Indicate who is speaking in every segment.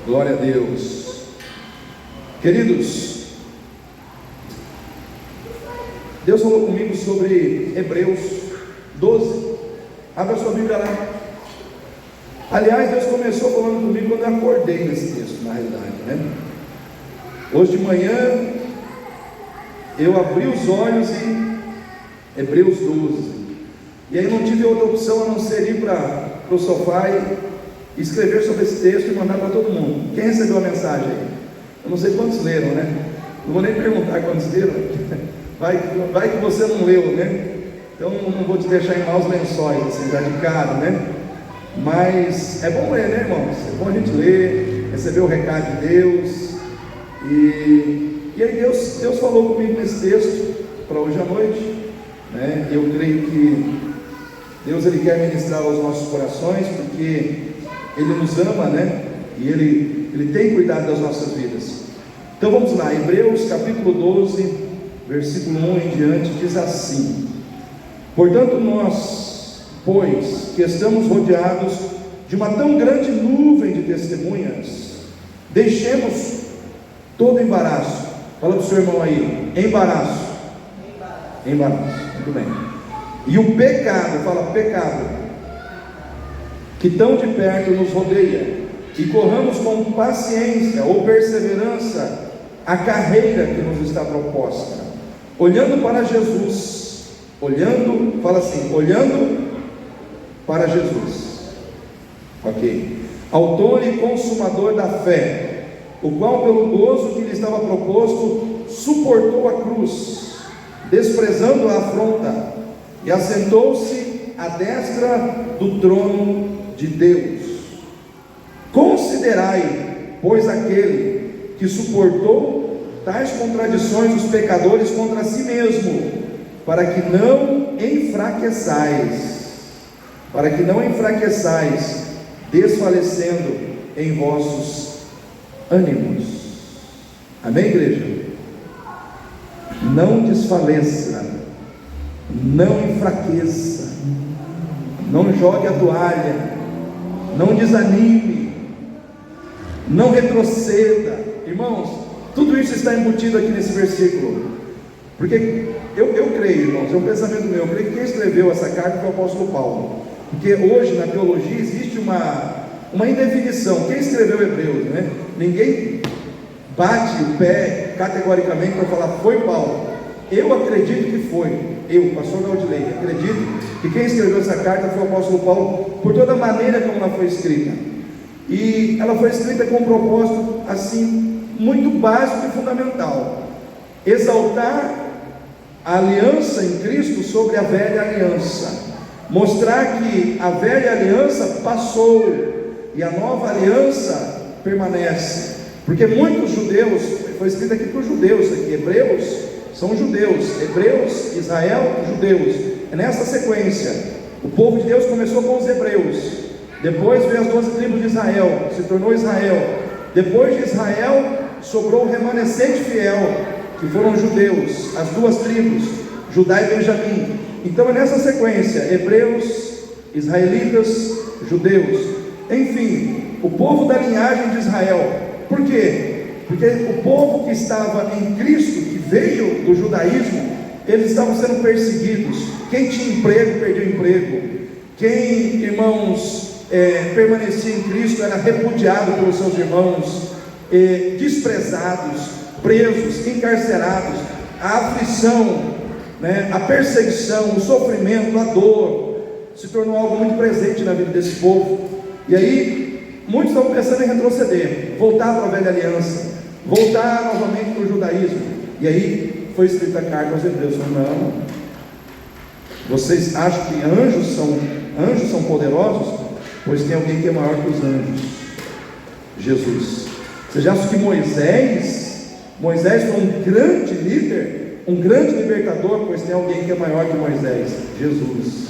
Speaker 1: Glória a Deus. Queridos, Deus falou comigo sobre Hebreus 12. Abra sua Bíblia lá. Aliás, Deus começou falando comigo quando eu acordei nesse texto, na realidade, né? Hoje de manhã eu abri os olhos em Hebreus 12. E aí não tive outra opção a não ser ir para o sofá e escrever sobre esse texto e mandar para todo mundo. Quem recebeu a mensagem aí? Eu não sei quantos leram, né? Não vou nem perguntar quantos leram. Vai que você não leu, né? Então não vou te deixar em maus lençóis, assim, já de cara, né? Mas é bom ler, né, irmãos? É bom a gente ler, receber o recado de Deus. E aí Deus falou comigo nesse texto para hoje à noite, né? Eu creio que Deus ele quer ministrar aos nossos corações, porque Ele nos ama, né? E Ele tem cuidado das nossas vidas. Então vamos lá, Hebreus capítulo 12, versículo 1 em diante, diz assim: portanto nós, pois, que estamos rodeados de uma tão grande nuvem de testemunhas, deixemos todo embaraço. Fala para o seu irmão aí, embaraço. Muito bem. E o pecado, fala pecado, que tão de perto nos rodeia, e corramos com paciência ou perseverança a carreira que nos está proposta, olhando para Jesus, olhando para Jesus, ok, autor e consumador da fé, o qual pelo gozo que lhe estava proposto, suportou a cruz, desprezando a afronta, e assentou-se à destra do trono de Deus. Considerai, pois, aquele que suportou tais contradições dos pecadores contra si mesmo, para que não enfraqueçais, desfalecendo em vossos ânimos. Amém, igreja? Não desfaleça, não enfraqueça, não jogue a toalha, não desanime, não retroceda. Irmãos, tudo isso está embutido aqui nesse versículo, porque eu creio, irmãos, é um pensamento meu, eu creio que quem escreveu essa carta foi o apóstolo Paulo, porque hoje na teologia existe uma indefinição. Quem escreveu Hebreus, né? Ninguém bate o pé categoricamente para falar foi Paulo. Eu acredito que foi, pastor Gaudilei, acredito que quem escreveu essa carta foi o apóstolo Paulo, por toda a maneira como ela foi escrita. E ela foi escrita com um propósito assim, muito básico e fundamental: exaltar a aliança em Cristo sobre a velha aliança, mostrar que a velha aliança passou e a nova aliança permanece, porque muitos judeus, foi escrito aqui para os judeus, aqui, Hebreus são judeus, Hebreus, Israel, judeus, é nessa sequência. O povo de Deus começou com os hebreus, depois veio as 12 tribos de Israel, se tornou Israel, depois de Israel sobrou o remanescente fiel, que foram os judeus, as duas tribos, Judá e Benjamim. Então é nessa sequência, hebreus, israelitas, judeus, enfim, o povo da linhagem de Israel. Por quê? Porque o povo que estava em Cristo, que veio do judaísmo, eles estavam sendo perseguidos. Quem tinha emprego, perdeu emprego. Quem, irmãos, permanecia em Cristo, era repudiado pelos seus irmãos, desprezados, presos, encarcerados. A aflição, né, a perseguição, o sofrimento, a dor, se tornou algo muito presente na vida desse povo. E aí, muitos estavam pensando em retroceder, voltar para a velha aliança, voltar novamente para o judaísmo. E aí foi escrita a carta aos Hebreus: não, vocês acham que anjos são poderosos? Pois tem alguém que é maior que os anjos, Jesus. Vocês acham que Moisés foi um grande líder, um grande libertador? Pois tem alguém que é maior que Moisés, Jesus.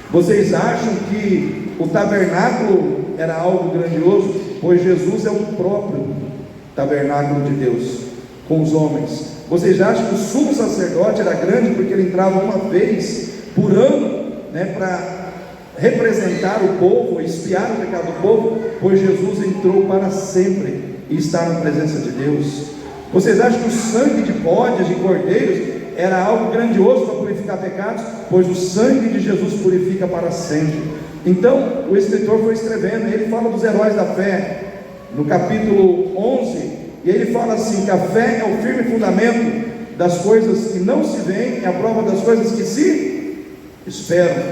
Speaker 1: Vocês acham que o tabernáculo era algo grandioso? Pois Jesus é o próprio tabernáculo de Deus com os homens. Vocês acham que o sumo sacerdote era grande porque ele entrava uma vez por ano, né, para representar o povo, expiar o pecado do povo, pois Jesus entrou para sempre e está na presença de Deus. Vocês acham que o sangue de bodes, de cordeiros, era algo grandioso para purificar pecados? Pois o sangue de Jesus purifica para sempre. Então o escritor foi escrevendo, ele fala dos heróis da fé, no capítulo 11, e ele fala assim, que a fé é o firme fundamento das coisas que não se veem, é a prova das coisas que se esperam.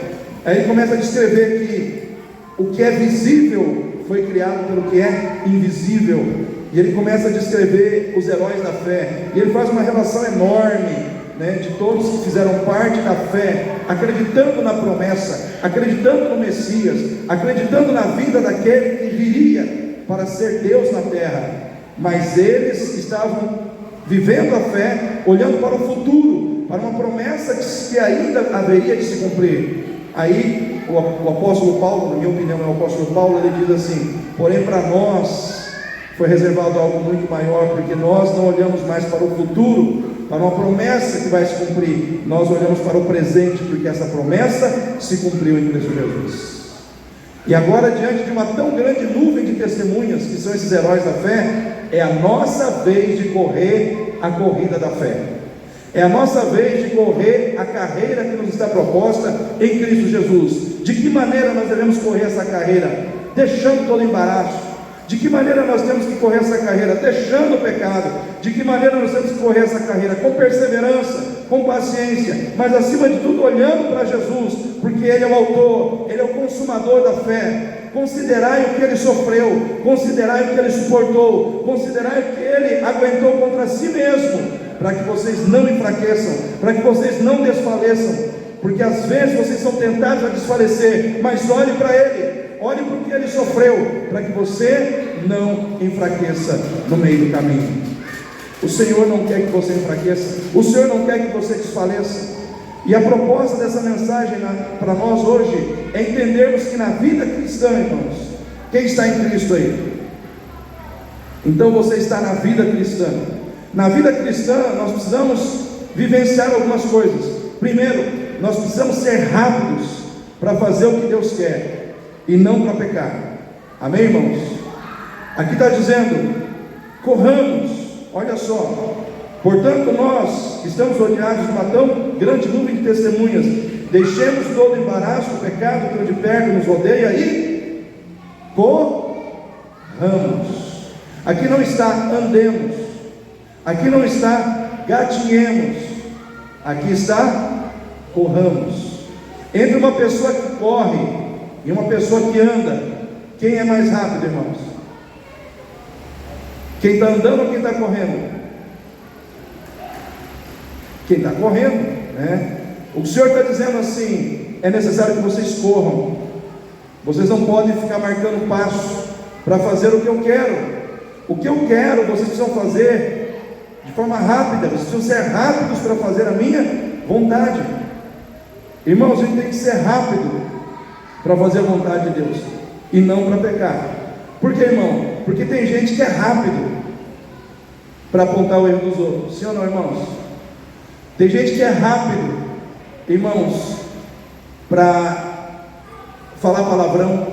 Speaker 1: Aí ele começa a descrever que o que é visível foi criado pelo que é invisível, e ele começa a descrever os heróis da fé, e ele faz uma relação enorme, né, de todos que fizeram parte da fé, acreditando na promessa, acreditando no Messias, acreditando na vida daquele que viria para ser Deus na terra, mas eles estavam vivendo a fé, olhando para o futuro, para uma promessa que ainda haveria de se cumprir. Aí o apóstolo Paulo, na minha opinião é o apóstolo Paulo, ele diz assim: porém para nós foi reservado algo muito maior, porque nós não olhamos mais para o futuro, para uma promessa que vai se cumprir, nós olhamos para o presente, porque essa promessa se cumpriu em Cristo Jesus. E agora, diante de uma tão grande nuvem de testemunhas, que são esses heróis da fé, é a nossa vez de correr a corrida da fé, é a nossa vez de correr a carreira que nos está proposta em Cristo Jesus. De que maneira nós devemos correr essa carreira? Deixando todo embaraço. De que maneira nós temos que correr essa carreira? Deixando o pecado. De que maneira nós temos que correr essa carreira? Com perseverança, com paciência, mas acima de tudo olhando para Jesus, porque Ele é o autor, Ele é o consumador da fé. Considerai o que Ele sofreu, considerai o que Ele suportou, considerai o que Ele aguentou contra si mesmo, para que vocês não enfraqueçam, para que vocês não desfaleçam, porque às vezes vocês são tentados a desfalecer, mas olhe para Ele, olhe para o que Ele sofreu, para que você não enfraqueça no meio do caminho. O Senhor não quer que você enfraqueça, o Senhor não quer que você desfaleça. E a proposta dessa mensagem para nós hoje é entendermos que na vida cristã, irmãos, quem está em Cristo aí? Então você está na vida cristã. Na vida cristã nós precisamos vivenciar algumas coisas. Primeiro, nós precisamos ser rápidos para fazer o que Deus quer e não para pecar. Amém, irmãos? Aqui está dizendo: corramos. Olha só, portanto nós que estamos rodeados de uma tão grande nuvem de testemunhas, deixemos todo o embaraço, o pecado que de perto nos rodeia e corramos. Aqui não está andemos, aqui não está gatinhemos, aqui está corramos. Entre uma pessoa que corre e uma pessoa que anda, quem é mais rápido, irmãos? Quem está andando ou quem está correndo? Quem está correndo, né? O Senhor está dizendo assim: é necessário que vocês corram. Vocês não podem ficar marcando passo para fazer o que eu quero. O que eu quero, vocês precisam fazer de forma rápida. Vocês precisam ser rápidos para fazer a minha vontade. Irmãos, a gente tem que ser rápido para fazer a vontade de Deus e não para pecar. Por quê, irmão? Porque tem gente que é rápido para apontar o erro dos outros. Sim ou não, irmãos? Tem gente que é rápido, irmãos, para falar palavrão.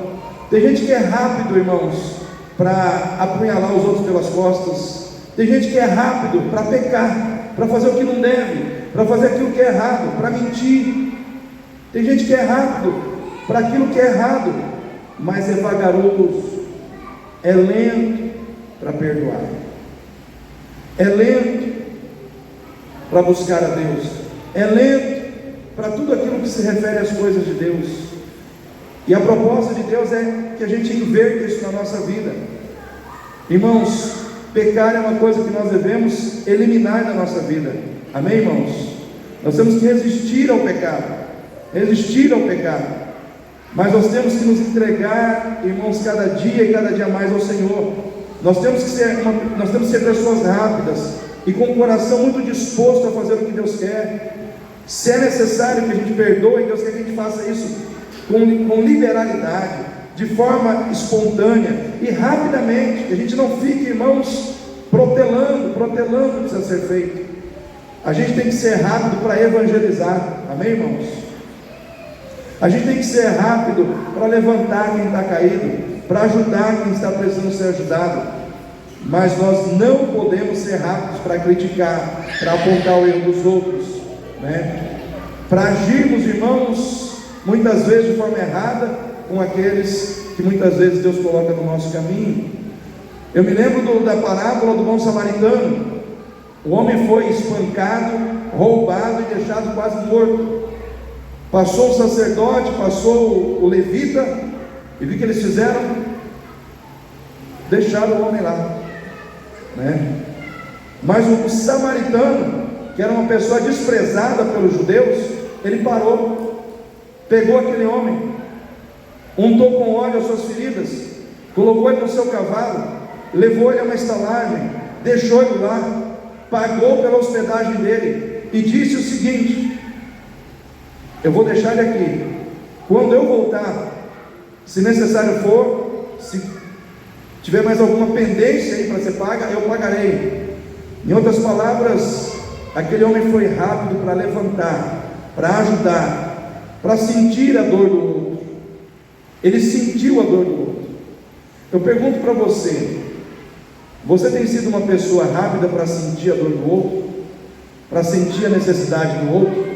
Speaker 1: Tem gente que é rápido, irmãos, para apunhalar os outros pelas costas. Tem gente que é rápido para pecar, para fazer o que não deve, para fazer aquilo que é errado, para mentir. Tem gente que é rápido para aquilo que é errado, mas é vagaroso, é lento para perdoar, é lento para buscar a Deus, é lento para tudo aquilo que se refere às coisas de Deus. E a proposta de Deus é que a gente inverta isso na nossa vida. Irmãos, pecar é uma coisa que nós devemos eliminar da nossa vida. Amém, irmãos? Nós temos que resistir ao pecado, mas nós temos que nos entregar, irmãos, cada dia e cada dia mais ao Senhor. Nós temos que ser pessoas rápidas e com o coração muito disposto a fazer o que Deus quer. Se é necessário que a gente perdoe, Deus quer que a gente faça isso com liberalidade, de forma espontânea e rapidamente, que a gente não fique, irmãos, protelando o que precisa ser feito. A gente tem que ser rápido para evangelizar. Amém, irmãos? A gente tem que ser rápido para levantar quem está caído, para ajudar quem está precisando ser ajudado. Mas nós não podemos ser rápidos para criticar, para apontar o erro dos outros, né? Para agirmos, irmãos, muitas vezes de forma errada com aqueles que muitas vezes Deus coloca no nosso caminho. Eu me lembro da parábola do bom samaritano. O homem foi espancado, roubado e deixado quase morto. Passou o sacerdote, passou o levita, e vi que eles fizeram, deixaram o homem lá, né? Mas o samaritano, que era uma pessoa desprezada pelos judeus, ele parou, pegou aquele homem, untou com óleo as suas feridas, colocou ele no seu cavalo, levou ele a uma estalagem, deixou ele lá, pagou pela hospedagem dele e disse o seguinte: eu vou deixar ele aqui, quando eu voltar, se necessário for, se tiver mais alguma pendência aí para ser paga, eu pagarei. Em outras palavras, aquele homem foi rápido para levantar, para ajudar, para sentir a dor do outro. Ele sentiu a dor do outro. Eu pergunto para você: você tem sido uma pessoa rápida para sentir a dor do outro, para sentir a necessidade do outro?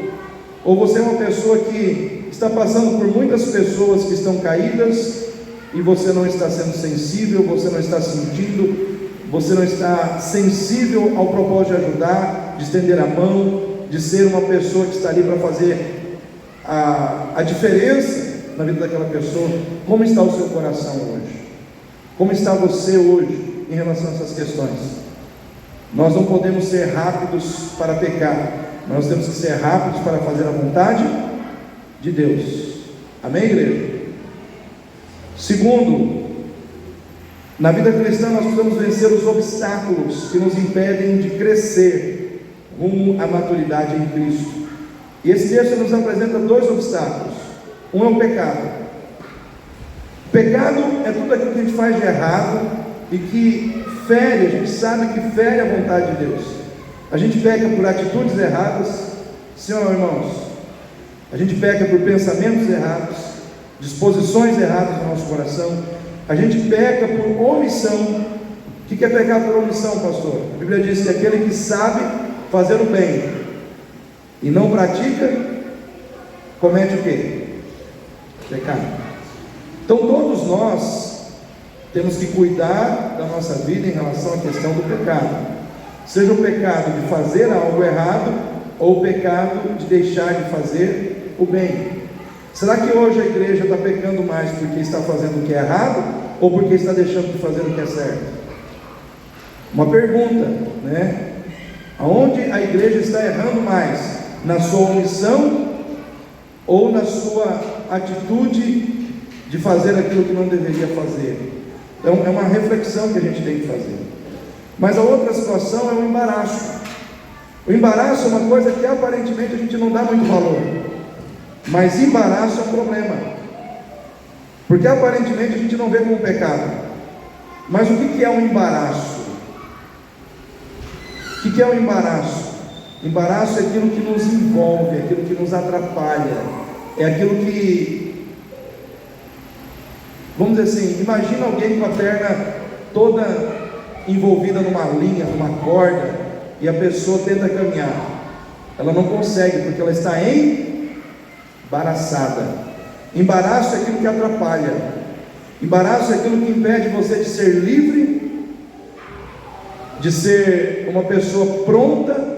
Speaker 1: Ou você é uma pessoa que está passando por muitas pessoas que estão caídas e você não está sendo sensível, você não está sentindo, você não está sensível ao propósito de ajudar, de estender a mão, de ser uma pessoa que está ali para fazer a diferença na vida daquela pessoa? Como está o seu coração hoje? Como está você hoje em relação a essas questões? Nós não podemos ser rápidos para pecar, nós temos que ser rápidos para fazer a vontade de Deus. Amém, igreja? Segundo, na vida cristã nós precisamos vencer os obstáculos que nos impedem de crescer rumo à maturidade em Cristo. E esse texto nos apresenta dois obstáculos. Um é o pecado. O pecado é tudo aquilo que a gente faz de errado e que fere, a gente sabe que fere a vontade de Deus. A gente peca por atitudes erradas, sim ou não, irmãos? A gente peca por pensamentos errados, disposições erradas no nosso coração. A gente peca por omissão. O que é pecar por omissão, pastor? A Bíblia diz que aquele que sabe fazer o bem e não pratica, comete o quê? Pecado. Então todos nós temos que cuidar da nossa vida em relação à questão do pecado. Seja o pecado de fazer algo errado, ou o pecado de deixar de fazer o bem. Será que hoje a igreja está pecando mais porque está fazendo o que é errado, ou porque está deixando de fazer o que é certo? Uma pergunta, né? Aonde a igreja está errando mais? Na sua omissão, ou na sua atitude de fazer aquilo que não deveria fazer? Então é uma reflexão que a gente tem que fazer. Mas a outra situação é o embaraço. O embaraço é uma coisa que aparentemente a gente não dá muito valor, mas embaraço é um problema, porque aparentemente a gente não vê como pecado. Mas o que é um embaraço? O que é um embaraço? Embaraço é aquilo que nos envolve, é aquilo que nos atrapalha, é aquilo que, vamos dizer assim, imagina alguém com a perna toda envolvida numa linha, numa corda, e a pessoa tenta caminhar, ela não consegue, porque ela está embaraçada. Embaraço é aquilo que atrapalha, embaraço é aquilo que impede você de ser livre, de ser uma pessoa pronta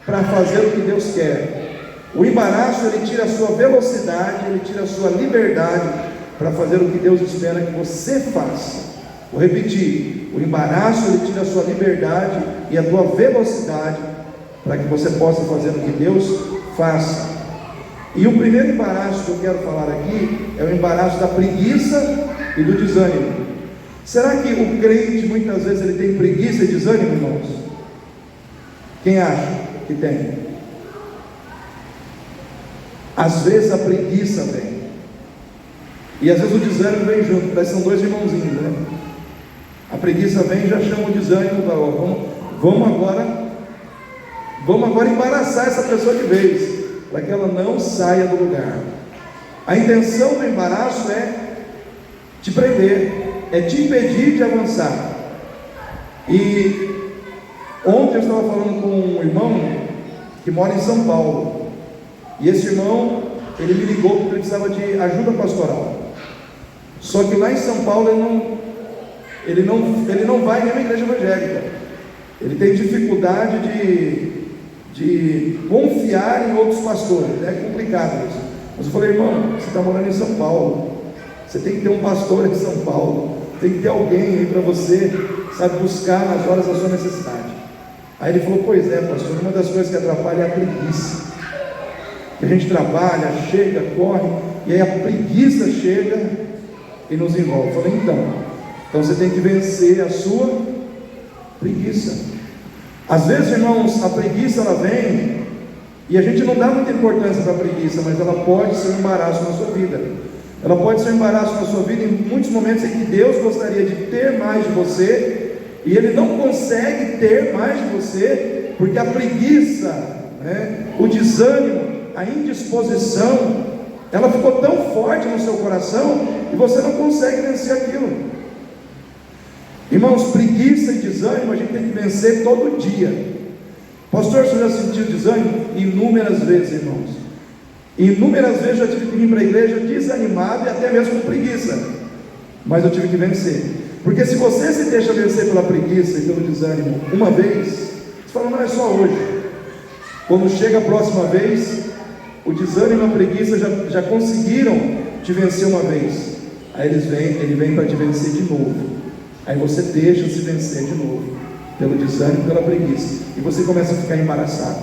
Speaker 1: para fazer o que Deus quer. O embaraço, ele tira a sua velocidade, ele tira a sua liberdade para fazer o que Deus espera que você faça. Vou repetir: o embaraço, ele tira a sua liberdade e a tua velocidade para que você possa fazer o que Deus faça. E o primeiro embaraço que eu quero falar aqui é o embaraço da preguiça e do desânimo. Será que o crente muitas vezes ele tem preguiça e desânimo, irmãos? Quem acha que tem? Às vezes a preguiça vem, e às vezes o desânimo vem junto, parece que são dois irmãozinhos, né? A preguiça vem e já chama o desânimo, vamos agora embaraçar essa pessoa de vez, para que ela não saia do lugar. A intenção do embaraço é te prender, é te impedir de avançar. E ontem eu estava falando com um irmão que mora em São Paulo, e esse irmão, ele me ligou porque ele precisava de ajuda pastoral. Só que lá em São Paulo ele não vai em nenhuma igreja evangélica. Ele tem dificuldade de confiar em outros pastores. É complicado isso. Mas eu falei, irmão, você está morando em São Paulo, você tem que ter um pastor em São Paulo, tem que ter alguém aí para você, sabe, buscar nas horas da sua necessidade. Aí ele falou, pois é, pastor, uma das coisas que atrapalha é a preguiça. Que a gente trabalha, chega, corre, e aí a preguiça chega e nos envolve. Eu falei, então você tem que vencer a sua preguiça. Às vezes, irmãos, a preguiça ela vem e a gente não dá muita importância para a preguiça, mas ela pode ser um embaraço na sua vida. Ela pode ser um embaraço na sua vida em muitos momentos em que Deus gostaria de ter mais de você e Ele não consegue ter mais de você, porque a preguiça, o desânimo, a indisposição, ela ficou tão forte no seu coração e você não consegue vencer aquilo. Irmãos, preguiça e desânimo a gente tem que vencer todo dia. Pastor, você já sentiu desânimo? Inúmeras vezes, irmãos. Inúmeras vezes eu tive que vir para a igreja desanimado e até mesmo com preguiça, mas eu tive que vencer. Porque se você se deixa vencer pela preguiça e pelo desânimo uma vez, você fala, não, é só hoje. Quando chega a próxima vez, o desânimo e a preguiça já conseguiram te vencer uma vez. Aí ele vem para te vencer de novo. Aí você deixa se vencer de novo, pelo desânimo e pela preguiça, e você começa a ficar embaraçado.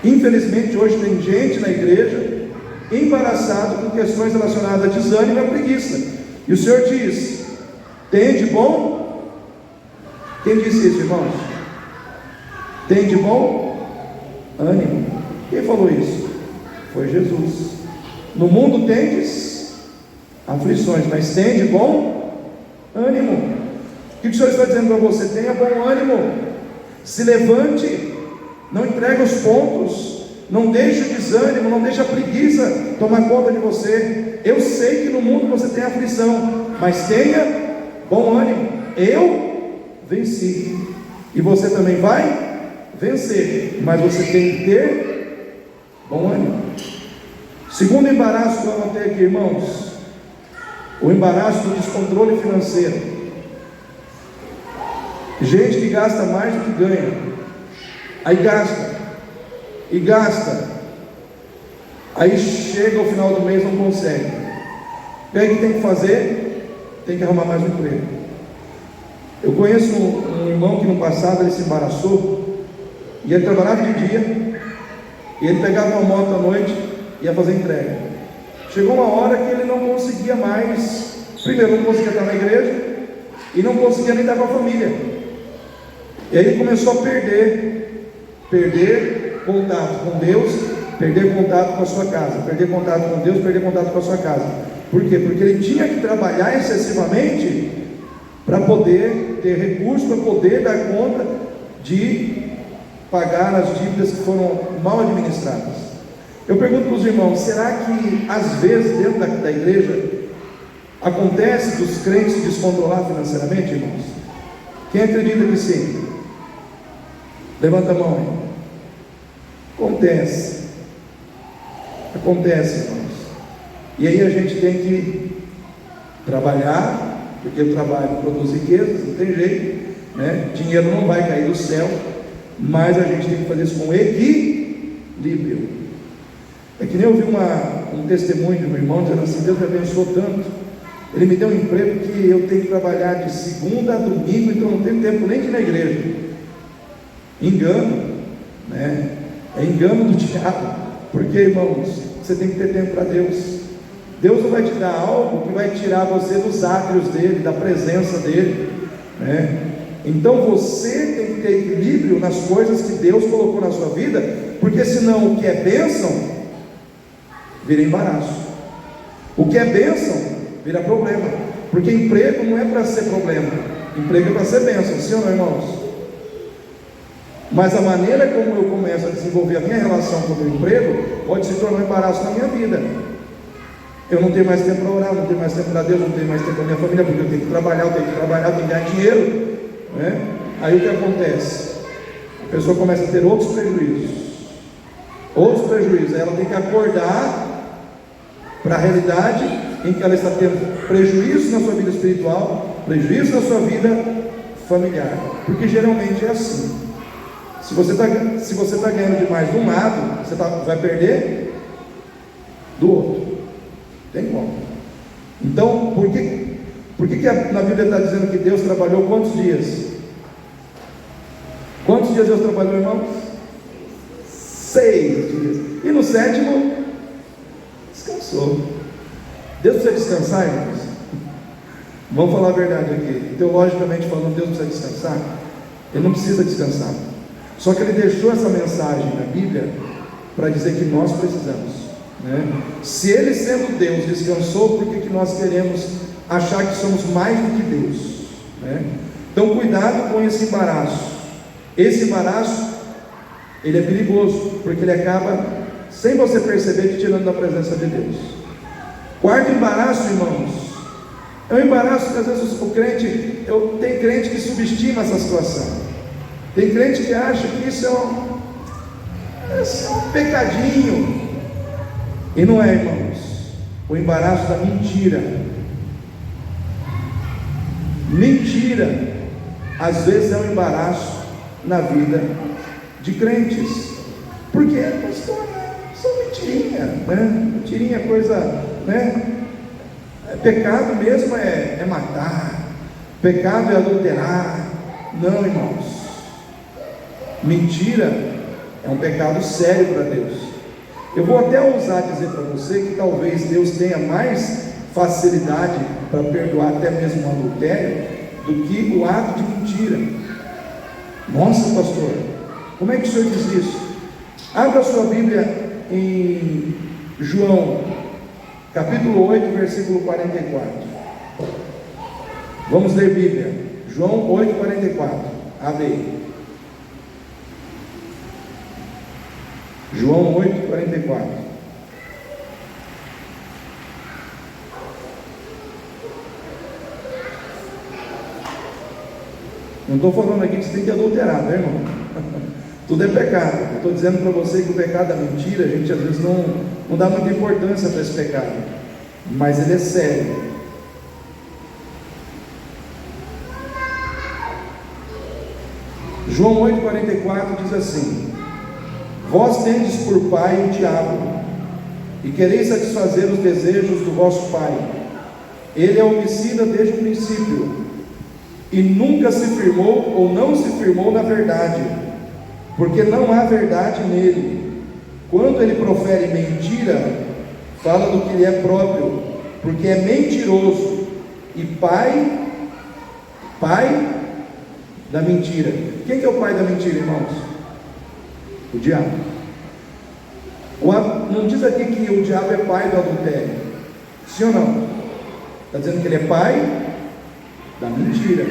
Speaker 1: Infelizmente hoje tem gente na igreja embaraçado com questões relacionadas a desânimo e a preguiça. E o Senhor diz, tem de bom? Quem disse isso, irmãos? Tem de bom ânimo. Quem falou isso? Foi Jesus. No mundo tendes aflições, mas tem de bom ânimo. O que o Senhor está dizendo para você? Tenha bom ânimo, se levante, não entregue os pontos, não deixe o desânimo, não deixe a preguiça tomar conta de você. Eu sei que no mundo você tem aflição, mas tenha bom ânimo. Eu venci, e você também vai vencer, mas você tem que ter bom ânimo. Segundo embaraço que eu anotei aqui, irmãos, o embaraço do descontrole financeiro. Gente que gasta mais do que ganha, aí gasta, aí chega ao final do mês, não consegue. E aí o que tem que fazer? Tem que arrumar mais um emprego. Eu conheço um irmão que no passado ele se embaraçou, e ele trabalhava de dia, e ele pegava uma moto à noite e ia fazer entrega. Chegou uma hora que ele não conseguia mais, primeiro não conseguia estar na igreja, e não conseguia nem estar com a família. E aí ele começou a perder contato com Deus, perder contato com a sua casa, perder contato com Deus, perder contato com a sua casa. Por quê? Porque ele tinha que trabalhar excessivamente para poder ter recursos, para poder dar conta de pagar as dívidas que foram mal administradas. Eu pergunto para os irmãos, será que às vezes dentro da igreja acontece dos crentes se descontrolar financeiramente, irmãos? Quem acredita que sim? Levanta a mão aí. Acontece, irmãos. E aí a gente tem que trabalhar, porque o trabalho produz riquezas, não tem jeito, né? Dinheiro não vai cair do céu, mas a gente tem que fazer isso com equilíbrio. É que nem eu vi um testemunho de um irmão dizendo assim, Deus me abençoou tanto, ele me deu um emprego que eu tenho que trabalhar de segunda a domingo, então não tenho tempo nem de ir na igreja. Engano, né? É engano do diabo. Porque, irmãos, você tem que ter tempo para Deus. Deus não vai te dar algo que vai tirar você dos átrios dele, da presença dele, né? Então você tem que ter equilíbrio nas coisas que Deus colocou na sua vida, porque senão o que é bênção vira embaraço, o que é bênção vira problema. Porque emprego não é para ser problema, emprego é para ser bênção, sim ou não, irmãos? Mas a maneira como eu começo a desenvolver a minha relação com o meu emprego pode se tornar um embaraço na minha vida. Eu não tenho mais tempo para orar, não tenho mais tempo para Deus, não tenho mais tempo para minha família, porque eu tenho que trabalhar, eu tenho que ganhar dinheiro, né? Aí o que acontece? A pessoa começa a ter outros prejuízos. Aí ela tem que acordar para a realidade em que ela está tendo prejuízo na sua vida espiritual, prejuízo na sua vida familiar, porque geralmente é assim. Se você está ganhando demais de um lado, você vai perder do outro. Tem como. Então, por que na Bíblia está dizendo que Deus trabalhou quantos dias? Quantos dias Deus trabalhou, irmãos? 6 dias. E no 7º, descansou. Deus precisa descansar, irmãos? Vamos falar a verdade aqui. Teologicamente falando, Deus precisa descansar? Ele não precisa descansar. Só que Ele deixou essa mensagem na Bíblia para dizer que nós precisamos, né? Se Ele, sendo Deus, descansou, por que nós queremos achar que somos mais do que Deus, né? Então cuidado com esse embaraço. Esse embaraço, ele é perigoso, porque ele acaba, sem você perceber, te tirando da presença de Deus. Quarto embaraço, irmãos, é um embaraço que às vezes tem crente que subestima essa situação. Tem crente que acha que isso é um pecadinho. E não é, irmãos. O embaraço da mentira. Mentira, às vezes, é um embaraço na vida de crentes. Porque, pastor, só mentirinha, né? Mentirinha é coisa, né? Pecado mesmo é matar. Pecado é adulterar. Não, irmãos. Mentira é um pecado sério para Deus. Eu vou até ousar dizer para você que talvez Deus tenha mais facilidade para perdoar até mesmo um adultério do que o ato de mentira. Nossa, pastor, como é que o senhor diz isso? Abra sua Bíblia em João capítulo 8, versículo 44. Vamos ler Bíblia. João 8, 44. Abre aí. João 8, 44. Não estou falando aqui que você tem que adulterar, né, irmão? Tudo é pecado. Eu estou dizendo para você que o pecado da mentira, a gente às vezes não dá muita importância para esse pecado, mas ele é sério. João 8, 44 diz assim: Vós tendes por pai o diabo, e quereis satisfazer os desejos do vosso pai. Ele é homicida desde o princípio, e nunca se firmou ou não se firmou na verdade, porque não há verdade nele. Quando ele profere mentira, fala do que lhe é próprio, porque é mentiroso e pai da mentira. Quem que é o pai da mentira, irmãos? O diabo. Não diz aqui que o diabo é pai do adultério, sim ou não? Está dizendo que ele é pai da mentira.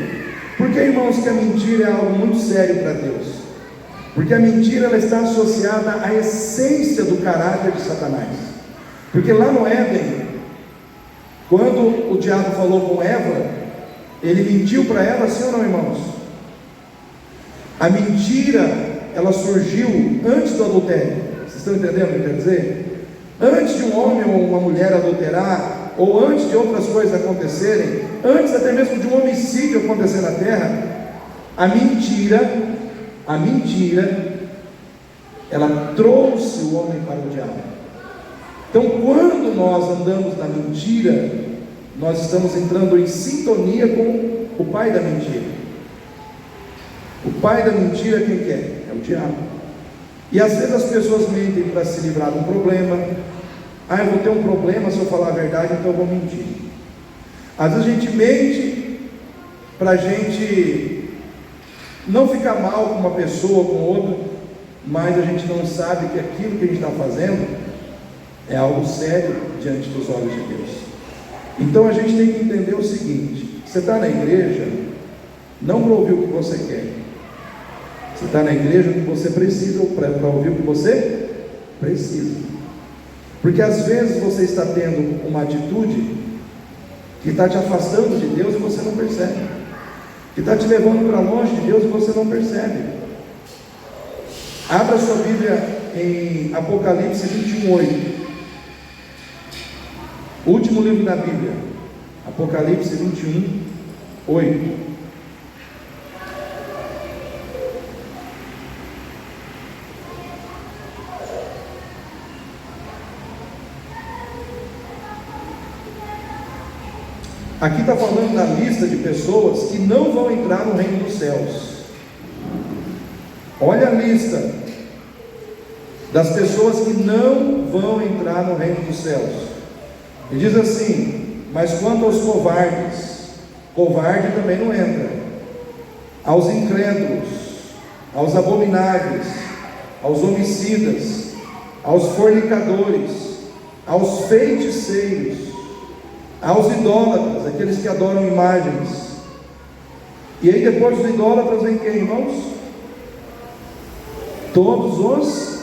Speaker 1: Por que, irmãos, que a mentira é algo muito sério para Deus? Porque a mentira ela está associada à essência do caráter de Satanás. Porque lá no Éden, quando o diabo falou com Eva, ele mentiu para ela, sim ou não, irmãos? A mentira ela surgiu antes do adultério. Vocês estão entendendo o que quer dizer? Antes de um homem ou uma mulher adulterar, ou antes de outras coisas acontecerem, antes até mesmo de um homicídio acontecer na terra, a mentira, ela trouxe o homem para o diabo. Então, quando nós andamos na mentira, nós estamos entrando em sintonia com o pai da mentira. O pai da mentira quem que é? É o diabo. E às vezes as pessoas mentem para se livrar de um problema. Eu vou ter um problema se eu falar a verdade, então eu vou mentir. Às vezes a gente mente para a gente não ficar mal com uma pessoa, com outra, mas a gente não sabe que aquilo que a gente está fazendo é algo sério diante dos olhos de Deus. Então a gente tem que entender o seguinte: você está na igreja não para ouvir o que você quer, Você está na igreja o que você precisa, para ouvir o que você precisa. Porque às vezes você está tendo uma atitude que está te afastando de Deus e você não percebe, que está te levando para longe de Deus e você não percebe. Abra sua Bíblia em Apocalipse 21:8. Último livro da Bíblia, Apocalipse 21:8. Aqui está falando da lista de pessoas que não vão entrar no reino dos céus. Olha a lista das pessoas que não vão entrar no reino dos céus. E diz assim: mas quanto aos covardes, covarde também não entra. Aos incrédulos, aos abomináveis, aos homicidas, aos fornicadores, aos feiticeiros, aos idólatras, aqueles que adoram imagens. E aí depois dos idólatras vem quem, irmãos? Todos os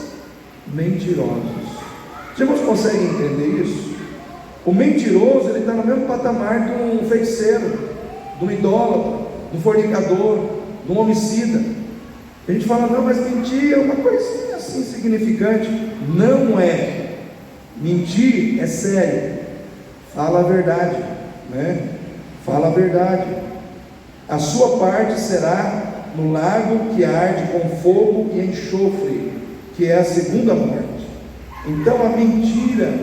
Speaker 1: mentirosos. Os irmãos conseguem entender isso? O mentiroso, ele está no mesmo patamar de um feiticeiro, de um idólatra, de um fornicador, de um homicida. A gente fala, não, mas mentir é uma coisinha assim insignificante. Não é. Mentir é sério. Fala a verdade, né? Fala a verdade. A sua parte será no lago que arde com fogo e enxofre, que é a segunda morte. Então a mentira,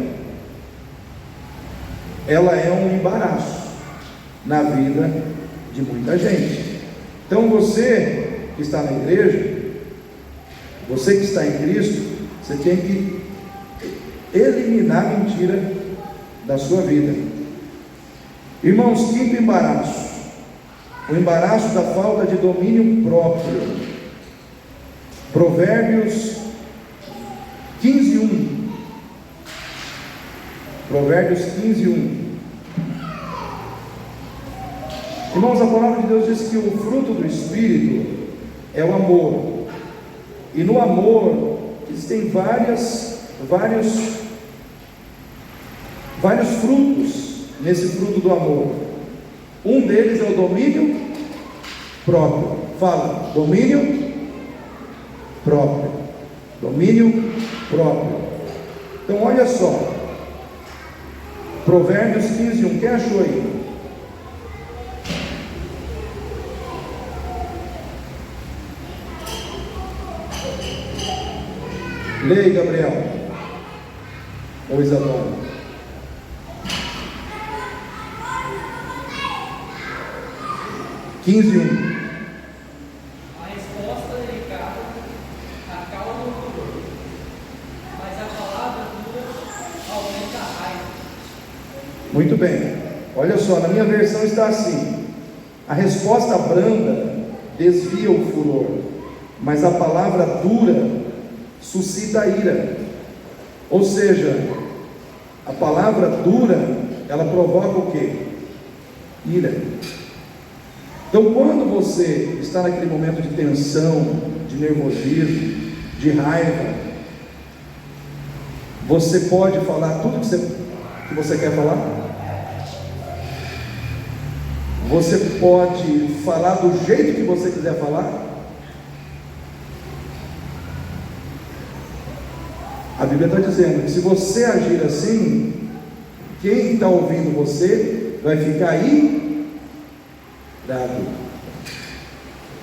Speaker 1: ela é um embaraço na vida de muita gente. Então você que está na igreja, você que está em Cristo, você tem que eliminar a mentira da sua vida. Irmãos, quinto embaraço, o embaraço da falta de domínio próprio. Provérbios 15:1. Provérbios 15:1. Irmãos, a palavra de Deus diz que o fruto do Espírito é o amor, e no amor existem vários frutos nesse fruto do amor. Um deles é o domínio próprio. Fala, domínio próprio. Domínio próprio. Então olha só, Provérbios 15:1. Quem achou aí? Leia, Gabriel ou Isadora. 15:1.
Speaker 2: A resposta delicada acalma o furor, mas a palavra dura aumenta a raiva.
Speaker 1: Muito bem, olha só, na minha versão está assim: a resposta branda desvia o furor, mas a palavra dura suscita a ira. Ou seja, a palavra dura, ela provoca o quê? Ira. Então, quando você está naquele momento de tensão, de nervosismo, de raiva, você pode falar tudo que você quer falar? Você pode falar do jeito que você quiser falar? A Bíblia está dizendo que se você agir assim, quem está ouvindo você vai ficar irado.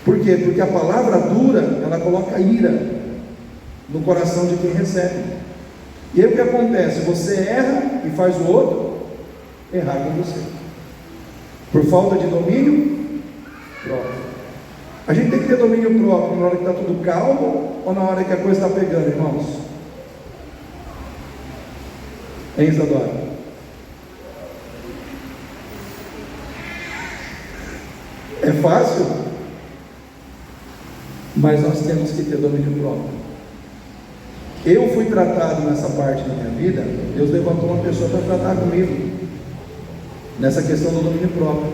Speaker 1: Por quê? Porque a palavra dura, ela coloca ira no coração de quem recebe. E aí o que acontece? Você erra e faz o outro errar com você, por falta de domínio próprio. A gente tem que ter domínio próprio na hora que está tudo calmo ou na hora que a coisa está pegando, irmãos? Hein, Isadora? É fácil, mas nós temos que ter domínio próprio. Eu fui tratado nessa parte da minha vida, Deus levantou uma pessoa para tratar comigo nessa questão do domínio próprio,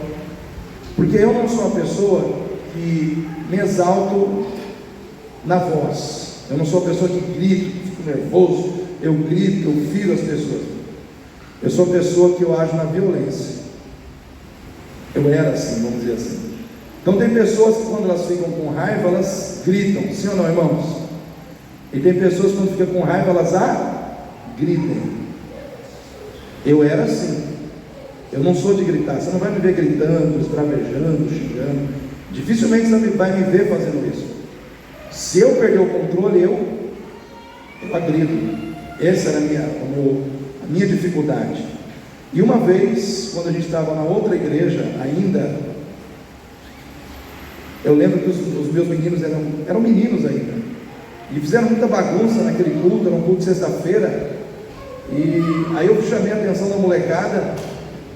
Speaker 1: porque eu não sou uma pessoa que me exalto na voz. Eu não sou a pessoa que grita, que fico nervoso, eu grito, eu firo as pessoas. Eu sou a pessoa que eu ajo na violência. Eu era assim, vamos dizer assim. Então tem pessoas que quando elas ficam com raiva, elas gritam, sim ou não, irmãos? E tem pessoas que quando ficam com raiva, elas gritem. Eu era assim. Eu não sou de gritar. Você não vai me ver gritando, esbravejando, xingando. Dificilmente você vai me ver fazendo isso. Se eu perder o controle, eu agrito. Essa era a minha dificuldade. E uma vez, quando a gente estava na outra igreja ainda, eu lembro que os meus meninos eram meninos ainda, e fizeram muita bagunça naquele culto, era um culto de sexta-feira, e aí eu chamei a atenção da molecada,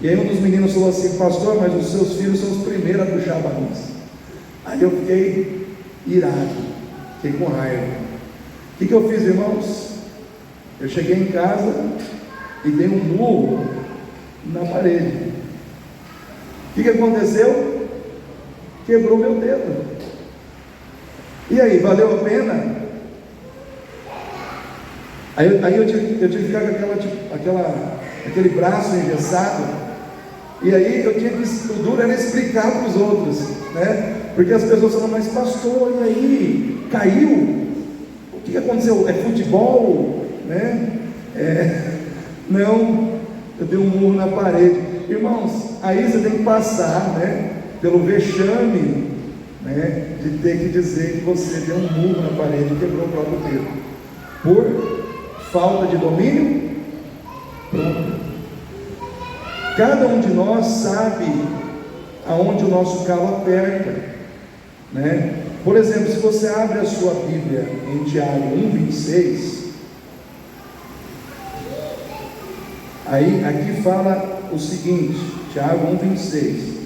Speaker 1: e aí um dos meninos falou assim: pastor, mas os seus filhos são os primeiros a puxar a bagunça. Aí eu fiquei irado, fiquei com raiva. O que eu fiz, irmãos? Eu cheguei em casa e dei um murro na parede. O que aconteceu? Quebrou meu dedo. E aí, valeu a pena? Aí eu tive que ficar com aquele braço engessado. E aí o duro era explicar para os outros, né? Porque as pessoas falam: mas pastor, e aí? Caiu? O que aconteceu? É futebol? Né? Não, eu dei um murro na parede. Irmãos, aí você tem que passar, né, pelo vexame, né, de ter que dizer que você deu um murro na parede e quebrou o próprio dedo, por falta de domínio próprio. Cada um de nós sabe aonde o nosso calo aperta, né? Por exemplo, se você abre a sua Bíblia em Tiago 1,26, aí aqui fala o seguinte, Tiago 1,26: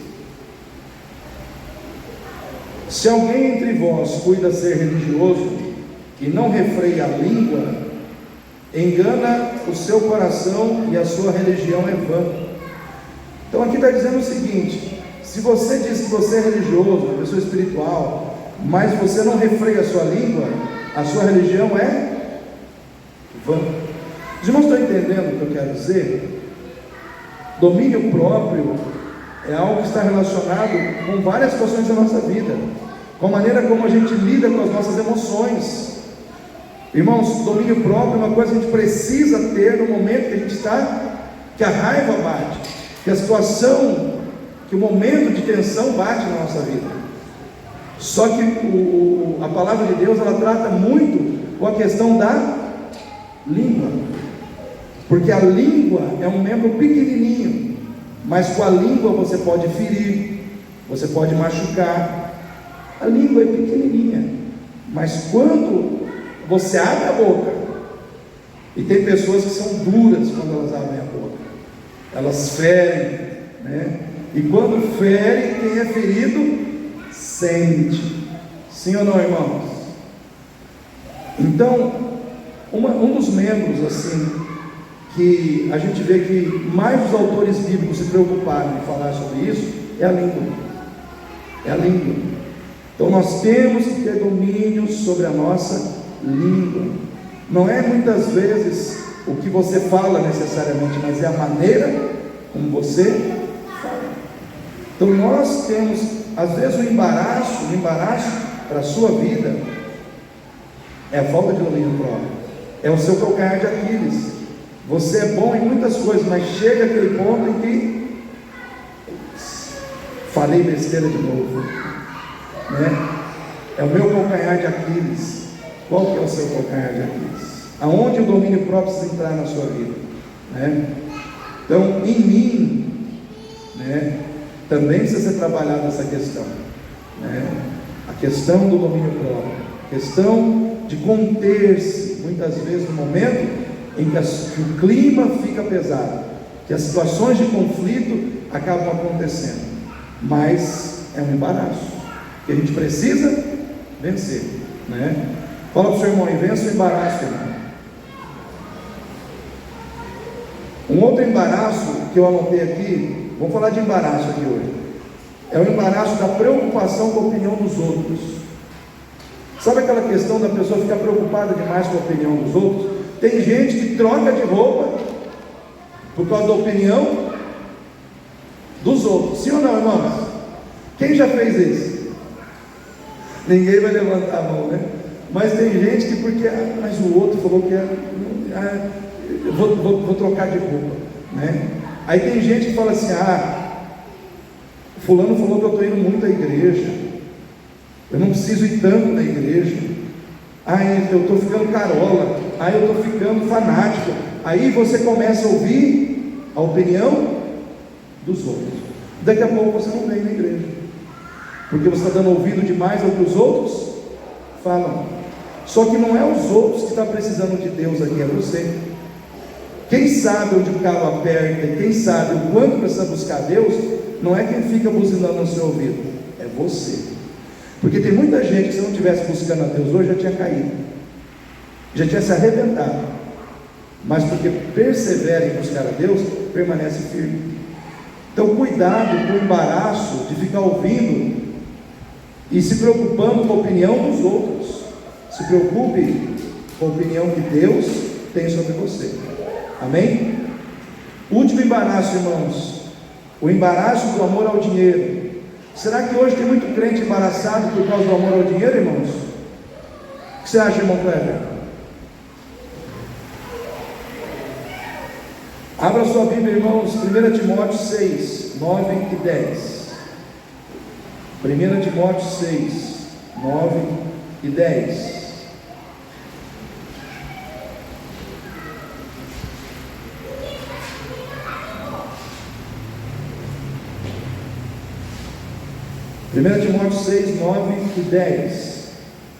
Speaker 1: se alguém entre vós cuida ser religioso e não refreia a língua, engana o seu coração e a sua religião é vã. Então aqui está dizendo o seguinte: se você diz que você é religioso, uma pessoa espiritual, mas você não refreia a sua língua, a sua religião é vã. Os irmãos estão entendendo o que eu quero dizer? Domínio próprio é algo que está relacionado com várias situações da nossa vida, com a maneira como a gente lida com as nossas emoções. Irmãos, domínio próprio é uma coisa que a gente precisa ter no momento que a gente está, que a raiva bate, que a situação, que o momento de tensão bate na nossa vida. Só que a palavra de Deus, ela trata muito com a questão da língua, porque a língua é um membro pequenininho, mas com a língua você pode ferir, você pode machucar. A língua é pequenininha, mas quando você abre a boca, e tem pessoas que são duras quando elas abrem a boca, elas ferem, né? E quando fere, quem é ferido sente. Sim ou não, irmãos? Então, um dos membros assim que a gente vê que mais os autores bíblicos se preocuparam em falar sobre isso é a língua. É a língua. Então nós temos que ter domínio sobre a nossa língua. Não é muitas vezes o que você fala necessariamente, mas é a maneira como você fala. Então nós temos, às vezes, um embaraço para a sua vida é a falta de domínio próprio, é o seu calcanhar de Aquiles. Você é bom em muitas coisas, mas chega aquele ponto em que falei besteira de novo, né? É o meu calcanhar de Aquiles. Qual que é o seu calcanhar de Aquiles? Aonde o domínio próprio precisa entrar na sua vida, né? Então, em mim, né, também precisa ser trabalhada essa questão, né? A questão do domínio próprio, a questão de conter-se, muitas vezes no momento em que o clima fica pesado, que as situações de conflito acabam acontecendo, mas é um embaraço que a gente precisa vencer, né? Fala para o seu irmão aí: vença o embaraço, irmão. Um outro embaraço que eu anotei aqui, vamos falar de embaraço aqui hoje, é o embaraço da preocupação com a opinião dos outros. Sabe aquela questão da pessoa ficar preocupada demais com a opinião dos outros? Tem gente que troca de roupa por causa da opinião dos outros. Sim ou não, irmãos? Quem já fez isso? Ninguém vai levantar a mão, né? Mas tem gente que porque, mas o outro falou que eu vou trocar de roupa, né? Aí tem gente que fala assim, fulano falou que eu estou indo muito à igreja, eu não preciso ir tanto na igreja, eu estou ficando carola, eu estou ficando fanático. Aí você começa a ouvir a opinião dos outros. Daqui a pouco você não vem na igreja, porque você está dando ouvido demais ao que os outros falam. Só que não é os outros que estão precisando de Deus aqui, é você. Quem sabe onde o calo aperta, e quem sabe o quanto precisa buscar Deus, não é quem fica buzinando no seu ouvido, é você. Porque tem muita gente que se não estivesse buscando a Deus hoje já tinha caído, já tinha se arrebentado, mas porque persevera em buscar a Deus, permanece firme. Então cuidado com o embaraço de ficar ouvindo e se preocupando com a opinião dos outros. Se preocupe com a opinião que Deus tem sobre você. Amém? Último embaraço, irmãos, o embaraço do amor ao dinheiro. Será que hoje tem muito crente embaraçado por causa do amor ao dinheiro, irmãos? O que você acha, irmão Kleber? Abra sua Bíblia, irmãos, 1 Timóteo 6, 9 e 10. 1 Timóteo 6, 9 e 10. Primeira Timóteo 6, 9 e 10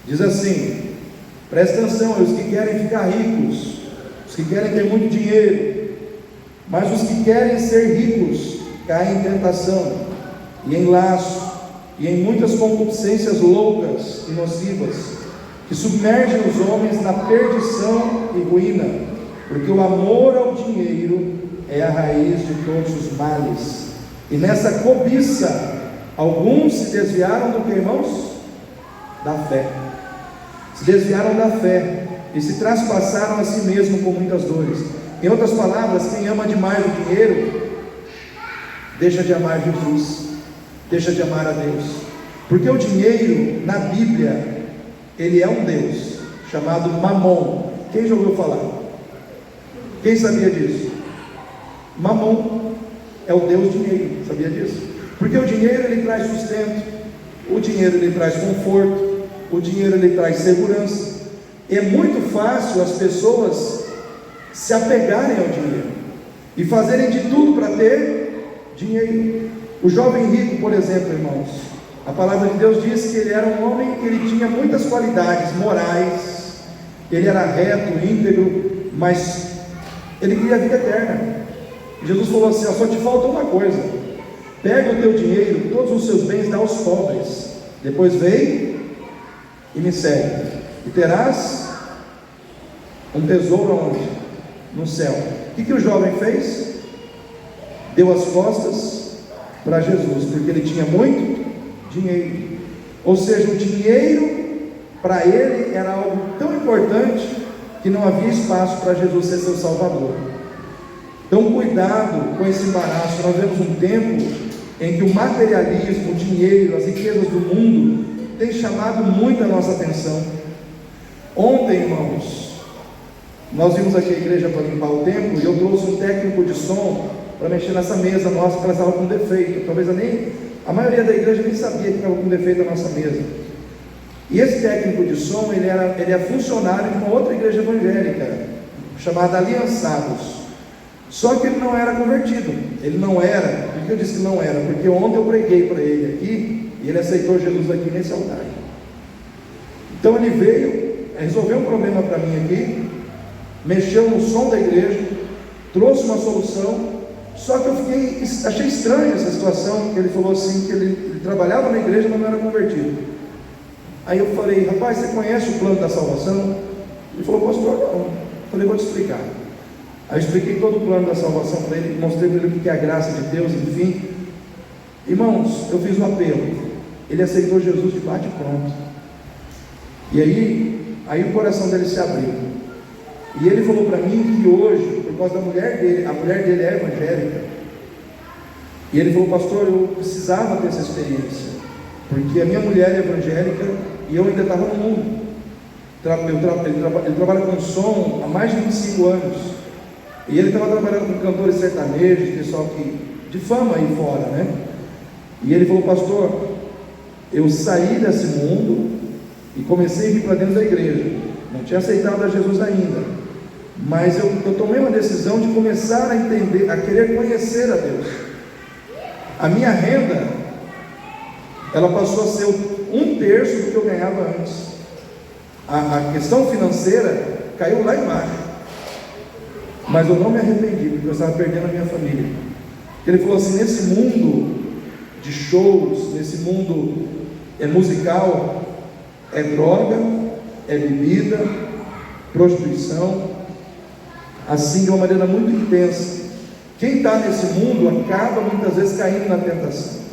Speaker 1: diz assim: presta atenção, os que querem ficar ricos, os que querem ter muito dinheiro, mas os que querem ser ricos caem em tentação e em laço e em muitas concupiscências loucas e nocivas, que submergem os homens na perdição e ruína, porque o amor ao dinheiro é a raiz de todos os males. E nessa cobiça alguns se desviaram do que, irmãos? Da fé. Se desviaram da fé e se traspassaram a si mesmo com muitas dores. Em outras palavras, quem ama demais o dinheiro deixa de amar Jesus, deixa de amar a Deus. Porque o dinheiro, na Bíblia, ele é um Deus chamado Mamon. Quem já ouviu falar? Quem sabia disso? Mamon é o Deus dinheiro, sabia disso? Porque o dinheiro ele traz sustento, o dinheiro ele traz conforto, o dinheiro ele traz segurança. É muito fácil as pessoas se apegarem ao dinheiro e fazerem de tudo para ter dinheiro. O jovem rico, por exemplo, irmãos, a palavra de Deus diz que ele era um homem que ele tinha muitas qualidades morais, ele era reto, íntegro, mas ele queria a vida eterna. Jesus falou assim: só te falta uma coisa, pega o teu dinheiro, todos os seus bens, dá aos pobres, depois vem e me segue, e terás um tesouro onde? No céu. O que o jovem fez? Deu as costas para Jesus, porque ele tinha muito dinheiro. Ou seja, o dinheiro para ele era algo tão importante que não havia espaço para Jesus ser seu Salvador. Então cuidado com esse embaraço. Nós vemos um tempo em que o materialismo, o dinheiro, as riquezas do mundo tem chamado muito a nossa atenção. Ontem, irmãos, nós vimos aqui a igreja para limpar o templo, e eu trouxe um técnico de som para mexer nessa mesa nossa, que ela estava com defeito. Talvez a maioria da igreja nem sabia que estava com defeito a nossa mesa. E esse técnico de som, ele é funcionário de uma outra igreja evangélica, chamada Aliançados. Só que ele não era convertido. Ele não era. Por que eu disse que não era? Porque ontem eu preguei para ele aqui, e ele aceitou Jesus aqui nesse altar. Então ele veio, resolveu um problema para mim aqui, mexeu no som da igreja, trouxe uma solução. Só que eu achei estranha essa situação, que ele falou assim, que ele trabalhava na igreja, mas não era convertido. Aí eu falei: rapaz, você conhece o plano da salvação? Ele falou: pastor, não. Eu falei: vou te explicar. Aí eu expliquei todo o plano da salvação para ele, mostrei para ele o que é a graça de Deus, enfim. Irmãos, eu fiz um apelo, ele aceitou Jesus de bate pronto. E aí o coração dele se abriu. E ele falou para mim que hoje, por causa da mulher dele, a mulher dele é evangélica. E ele falou: pastor, eu precisava ter essa experiência, porque a minha mulher é evangélica e eu ainda estava no mundo. Ele trabalha com som há mais de 25 anos. E ele estava trabalhando com cantores sertanejos, pessoal de fama aí fora, né? E ele falou: pastor, eu saí desse mundo e comecei a vir para dentro da igreja. Não tinha aceitado a Jesus ainda, mas eu tomei uma decisão de começar a entender, a querer conhecer a Deus. A minha renda, ela passou a ser 1/3 do que eu ganhava antes. A questão financeira caiu lá embaixo, mas eu não me arrependi, porque eu estava perdendo a minha família. Ele falou assim: nesse mundo de shows, nesse mundo musical, é droga, é bebida, prostituição, assim de uma maneira muito intensa. Quem está nesse mundo acaba muitas vezes caindo na tentação.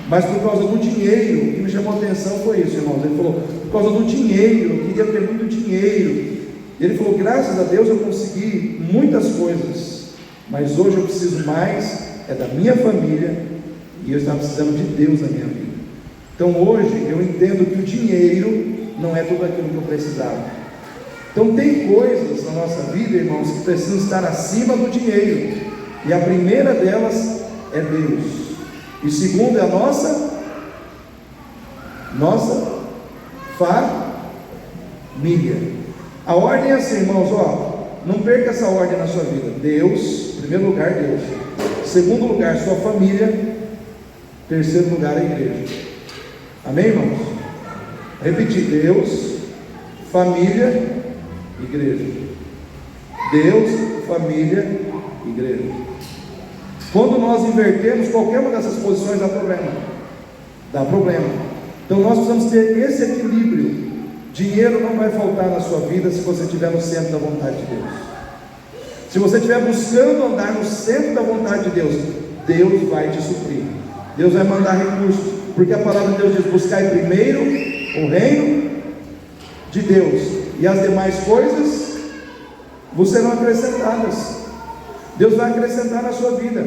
Speaker 1: Mas por causa do dinheiro, o que me chamou a atenção foi isso, irmãos. Ele falou: por causa do dinheiro, eu queria ter muito dinheiro. E ele falou: graças a Deus eu consegui muitas coisas, mas hoje eu preciso mais da minha família, e eu estava precisando de Deus na minha vida. Então hoje eu entendo que o dinheiro não é tudo aquilo que eu precisava. Então tem coisas na nossa vida, irmãos, que precisam estar acima do dinheiro, e a primeira delas é Deus. E segundo é a nossa família. A ordem é assim, irmãos, não perca essa ordem na sua vida. Deus, em primeiro lugar, Deus. Segundo lugar, sua família. Terceiro lugar, a igreja. Amém, irmãos? Repetir: Deus, família, igreja. Deus, família, igreja. Quando nós invertemos qualquer uma dessas posições, dá problema. Então nós precisamos ter esse equilíbrio. Dinheiro não vai faltar na sua vida se você estiver no centro da vontade de Deus. Se você estiver buscando andar no centro da vontade de Deus, Deus vai te suprir. Deus vai mandar recursos, porque a palavra de Deus diz: buscai primeiro o reino de Deus, e as demais coisas vos serão acrescentadas. Deus vai acrescentar na sua vida.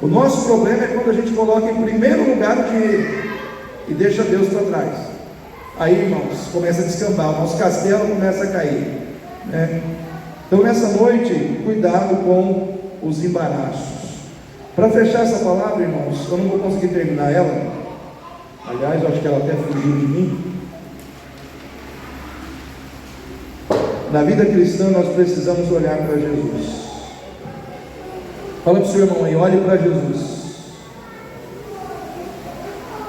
Speaker 1: O nosso problema é quando a gente coloca em primeiro lugar o dinheiro e deixa Deus para trás. Aí, irmãos, começa a descambar, o nosso castelo começa a cair, né? Então nessa noite, cuidado com os embaraços. Para fechar essa palavra, irmãos, eu não vou conseguir terminar ela. Aliás, eu acho que ela até fugiu de mim. Na vida cristã nós precisamos olhar para Jesus. Fala para o seu irmão aí: olhe para Jesus.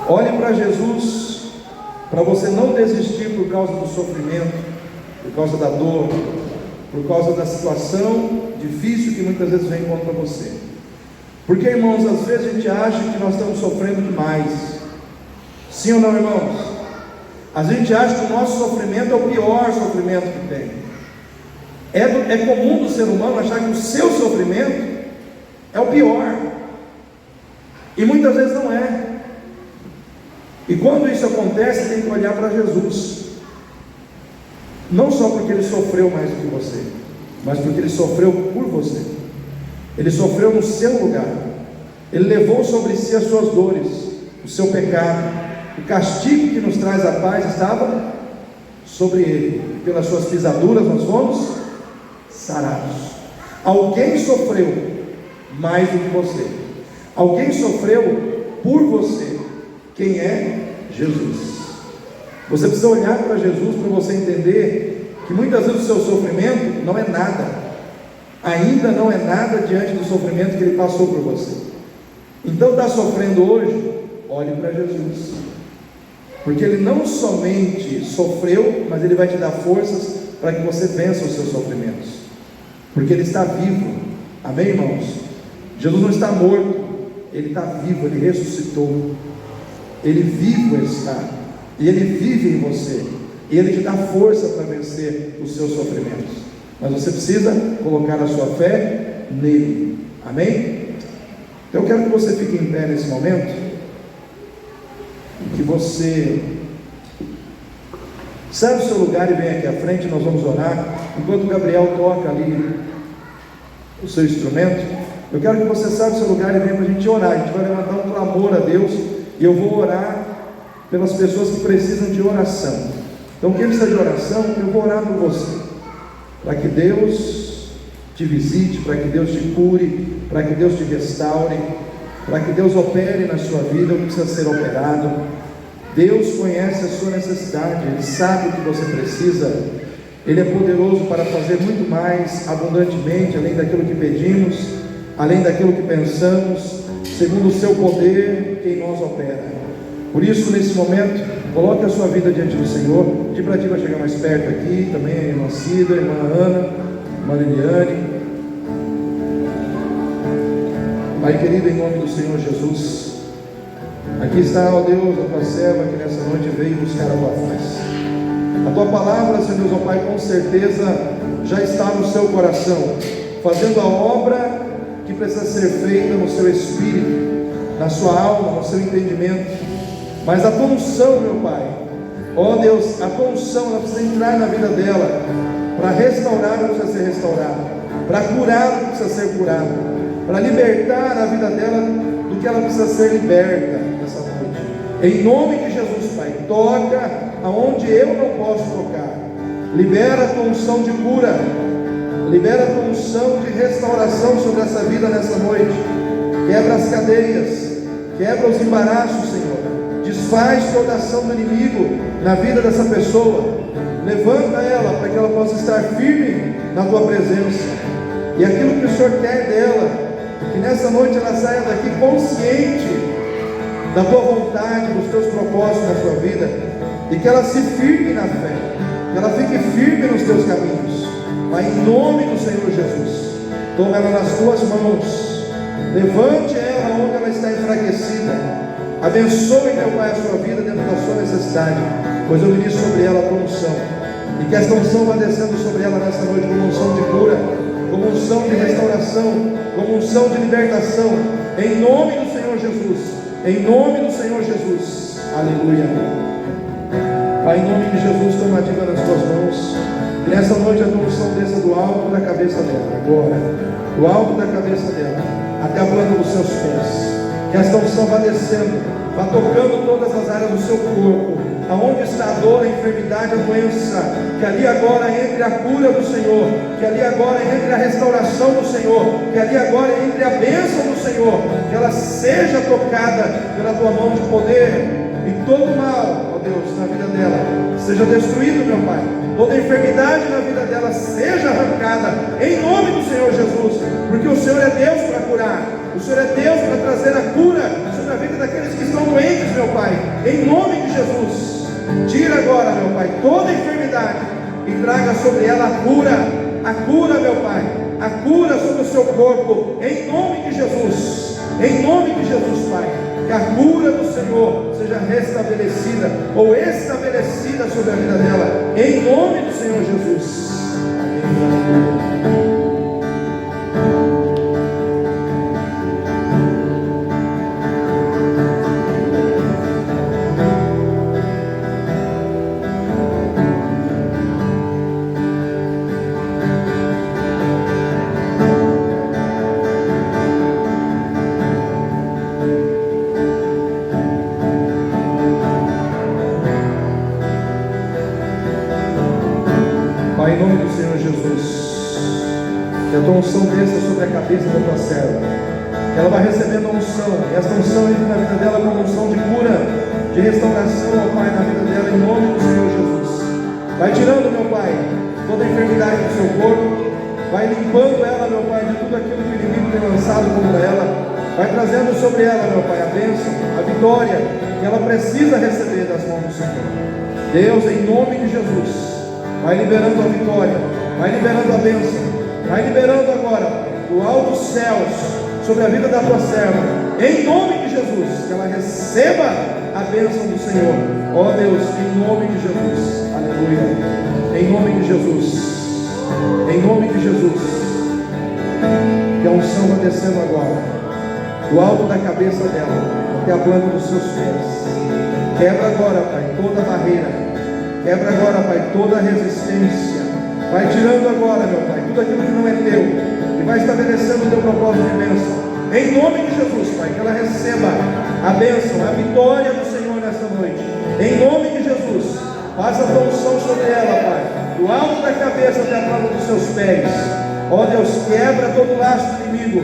Speaker 1: Olhe para Jesus, para você não desistir por causa do sofrimento, por causa da dor, por causa da situação difícil que muitas vezes vem contra você. Porque, irmãos, às vezes a gente acha que nós estamos sofrendo demais. Sim ou não, irmãos? A gente acha que o nosso sofrimento é o pior sofrimento que tem. É comum do ser humano achar que o seu sofrimento é o pior, e muitas vezes não é. E quando isso acontece, tem que olhar para Jesus, não só porque Ele sofreu mais do que você, mas porque Ele sofreu por você. Ele sofreu no seu lugar. Ele levou sobre si as suas dores, o seu pecado. O castigo que nos traz a paz estava sobre Ele, e pelas suas pisaduras nós fomos sarados. Alguém sofreu mais do que você. Alguém sofreu por você. Quem é? Jesus. Você precisa olhar para Jesus para você entender que muitas vezes o seu sofrimento não é nada. Ainda não é nada diante do sofrimento que Ele passou por você. Então está sofrendo hoje? Olhe para Jesus, porque Ele não somente sofreu, mas Ele vai te dar forças para que você vença os seus sofrimentos, porque Ele está vivo. Amém, irmãos? Jesus não está morto, Ele está vivo, Ele ressuscitou. Ele vivo está, e Ele vive em você, e Ele te dá força para vencer os seus sofrimentos. Mas você precisa colocar a sua fé nele. Amém? Então eu quero que você fique em pé nesse momento, que você Sabe o seu lugar e vem aqui à frente, nós vamos orar. Enquanto o Gabriel toca ali o seu instrumento, eu quero que você saiba o seu lugar e venha para a gente orar. A gente vai levantar um clamor a Deus e eu vou orar pelas pessoas que precisam de oração. Então quem precisa de oração, eu vou orar por você, para que Deus te visite, para que Deus te cure, para que Deus te restaure, para que Deus opere na sua vida o que precisa ser operado. Deus conhece a sua necessidade, Ele sabe o que você precisa, Ele é poderoso para fazer muito mais abundantemente, além daquilo que pedimos, além daquilo que pensamos, segundo o seu poder que em nós opera. Por isso, nesse momento, coloque a sua vida diante do Senhor. Pedir para ti vai chegar mais perto aqui, também a irmã Cida, a irmã Ana, a irmã Liliane. Pai querido, em nome do Senhor Jesus, aqui está, ó Deus, a tua serva que nessa noite veio buscar a tua face. A tua palavra, Senhor Deus, ó Pai, com certeza já está no seu coração, fazendo a obra que precisa ser feita no seu espírito, na sua alma, no seu entendimento. Mas a tua unção, meu Pai, ó Deus, a tua unção, ela precisa entrar na vida dela, para restaurar o que precisa ser restaurado, para curar o que precisa ser curado, para libertar a vida dela do que ela precisa ser liberta nessa noite. Em nome de Jesus, Pai, toca aonde eu não posso tocar. Libera a tua unção de cura, libera a tua unção de restauração sobre essa vida nessa noite. Quebra as cadeias, quebra os embaraços, Senhor. Desfaz toda a ação do inimigo na vida dessa pessoa. Levanta ela para que ela possa estar firme na tua presença. E aquilo que o Senhor quer dela, que nessa noite ela saia daqui consciente da tua vontade, dos teus propósitos na sua vida, e que ela se firme na fé, que ela fique firme nos teus caminhos. Mas em nome do Senhor Jesus, toma ela nas tuas mãos, levante ela onde ela está enfraquecida. Abençoe, meu Pai, a sua vida dentro da sua necessidade, pois eu ministro sobre ela a tua unção, e que esta unção vá descendo sobre ela nessa noite como unção de cura, como unção de restauração, como unção de libertação, em nome do Senhor Jesus, em nome do Senhor Jesus, aleluia. Pai, em nome de Jesus, toma a dica nas tuas mãos, e nessa noite a tua unção desça do alto da cabeça dela, agora, do alto da cabeça dela, até a planta dos seus pés. Que esta unção vá descendo, vá tocando todas as áreas do seu corpo, aonde está a dor, a enfermidade, a doença, que ali agora entre a cura do Senhor, que ali agora entre a restauração do Senhor, que ali agora entre a bênção do Senhor, que ela seja tocada pela tua mão de poder, e todo mal, ó Deus, na vida dela, seja destruído, meu Pai. Toda enfermidade na vida dela seja arrancada, em nome do Senhor Jesus, porque o Senhor é Deus para curar, o Senhor é Deus para trazer a cura sobre a vida daqueles que estão doentes, meu Pai, em nome de Jesus. Tira agora, meu Pai, toda enfermidade e traga sobre ela a cura, meu Pai, a cura sobre o seu corpo, em nome de Jesus, Pai. Que a cura do Senhor seja restabelecida ou estabelecida sobre a vida dela, em nome do Senhor Jesus. Amém. Pai, em nome do Senhor Jesus, que a tua unção desça sobre a cabeça da tua serva, que ela vai recebendo a unção, e essa unção entre na vida dela como unção de cura, de restauração, ó Pai, na vida dela, em nome do Senhor Jesus. Vai tirando, meu Pai, toda a enfermidade do seu corpo, vai limpando ela, meu Pai, de tudo aquilo que o inimigo tem lançado contra ela, vai trazendo sobre ela, meu Pai, a bênção, a vitória que ela precisa receber das mãos do Senhor. Deus, em nome de Jesus, vai liberando a vitória, vai liberando a bênção, vai liberando agora do alto dos céus sobre a vida da tua serva, em nome de Jesus, que ela receba a bênção do Senhor, ó Deus, em nome de Jesus, aleluia, em nome de Jesus, em nome de Jesus, que a unção vai descendo agora, do alto da cabeça dela, até a planta dos seus pés. Quebra agora, Pai, toda barreira, Quebra agora, Pai, toda a resistência. Vai tirando agora, meu Pai, tudo aquilo que não é teu, e vai estabelecendo o teu propósito de bênção. Em nome de Jesus, Pai, que ela receba a bênção, a vitória do Senhor nessa noite. Em nome de Jesus, faça a tua unção sobre ela, Pai, do alto da cabeça até a planta dos seus pés. Ó Deus, quebra todo laço do inimigo,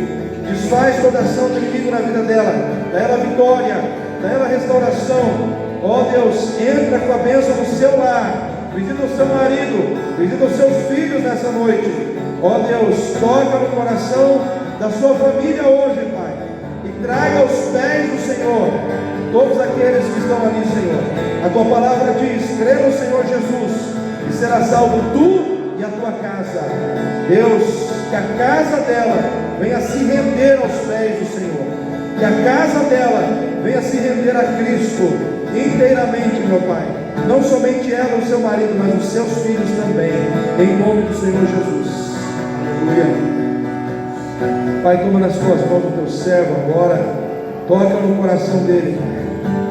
Speaker 1: desfaz toda ação do inimigo na vida dela, dá ela vitória, dá ela restauração. Ó Deus, entra com a bênção no seu lar, visita o seu marido, visita os seus filhos nessa noite. Ó Deus, toca no coração da sua família hoje, Pai, e traga aos pés do Senhor todos aqueles que estão ali, Senhor. A tua palavra diz: crê no Senhor Jesus e será salvo tu e a tua casa. Deus, que a casa dela venha se render aos pés do Senhor, que a casa dela venha se render a Cristo inteiramente, meu Pai, não somente ela, o seu marido, mas os seus filhos também, em nome do Senhor Jesus. Aleluia. Pai, toma nas tuas mãos o teu servo agora, toca no coração dele,